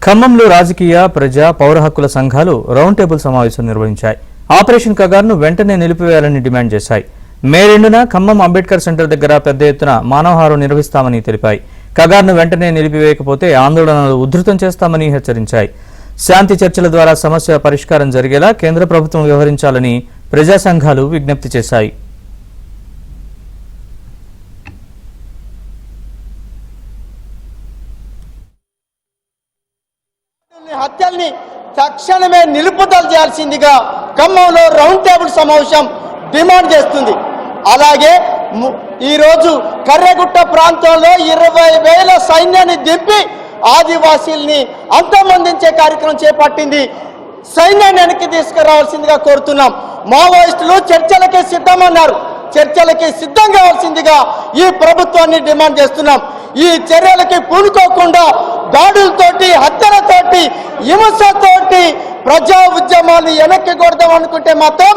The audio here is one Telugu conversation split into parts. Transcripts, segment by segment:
ఖమ్మంలో రాజకీయ ప్రజా పౌర హక్కుల సంఘాలు రౌండ్ టేబుల్ సమావేశం నిర్వహించాయి. ఆపరేషన్ కగార్ను వెంటనే నిలిపివేయాలని డిమాండ్ చేశాయి. మే 2న ఖమ్మం అంబేద్కర్ సెంటర్ దగ్గర పెద్ద ఎత్తున మానవహారం నిర్వహిస్తామని తెలిపాయి. కగార్ను వెంటనే నిలిపివేయకపోతే ఆందోళనలు ఉధృతం చేస్తామని హెచ్చరించాయి. శాంతి చర్చల ద్వారా సమస్య పరిష్కారం జరిగేలా కేంద్ర ప్రభుత్వం వ్యవహరించాలని ప్రజా సంఘాలు విజ్ఞప్తి చేశాయి. హత్యల్ని తక్షణమే నిలుపుదల చేయాల్సిందిగా ఖమ్మంలో రౌండ్ టేబుల్ సమావేశం డిమాండ్ చేస్తుంది. అలాగే ఈరోజు కర్రెగుట్ట ప్రాంతంలో 20,000 సైన్యాన్ని దింపి ఆదివాసీల్ని అంతమొందించే కార్యక్రమం చేపట్టింది. సైన్యాన్ని వెనక్కి తీసుకురావాల్సిందిగా కోరుతున్నాం. మావోయిస్టులు చర్చలకే సిద్ధమన్నారు. చర్చలకి సిద్ధం కావాల్సిందిగా ఈ ప్రభుత్వాన్ని డిమాండ్ చేస్తున్నాం. ఈ చర్యలకి పూనుకోకుండా దాడులతోటి, హత్యలతోటి, హింసతోటి ప్రజా ఉద్యమాన్ని వెనక్కి కొడదాం అనుకుంటే మాత్రం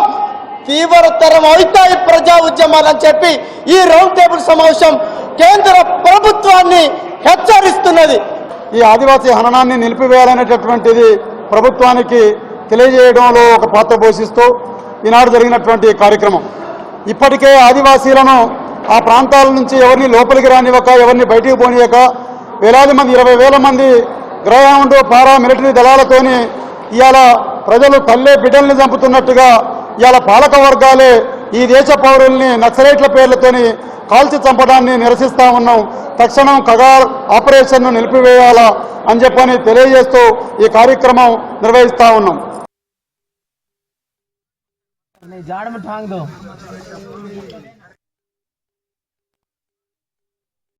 తీవ్రతరం అవుతాయి ప్రజా ఉద్యమాలు అని చెప్పి ఈ రౌండ్ టేబుల్ సమావేశం కేంద్ర ప్రభుత్వాన్ని హెచ్చరిస్తున్నది. ఈ ఆదివాసీ హననాన్ని నిలిపివేయాలనేటటువంటిది ప్రభుత్వానికి తెలియజేయడంలో ఒక పాత్ర పోషిస్తూ ఈనాడు జరిగినటువంటి కార్యక్రమం. ఇప్పటికే ఆదివాసీలను ఆ ప్రాంతాల నుంచి ఎవరిని లోపలికి రానివ్వక, ఎవరిని బయటికి పోనీయక వేలాది మంది 20,000 మంది గ్రౌండ్ పారా మిలిటరీ దళాలతోని ఇవాళ ప్రజలు తల్లే బిడ్డల్ని చంపుతున్నట్టుగా ఇవాళ పాలక వర్గాలే ఈ దేశ పౌరుల్ని నక్సలైట్ల పేర్లతోని కాల్చి చంపడాన్ని నిరసిస్తా ఉన్నాం. తక్షణం కగార్ ఆపరేషన్ను నిలిపివేయాలా అని చెప్పని తెలియజేస్తూ ఈ కార్యక్రమం నిర్వహిస్తా ఉన్నాం.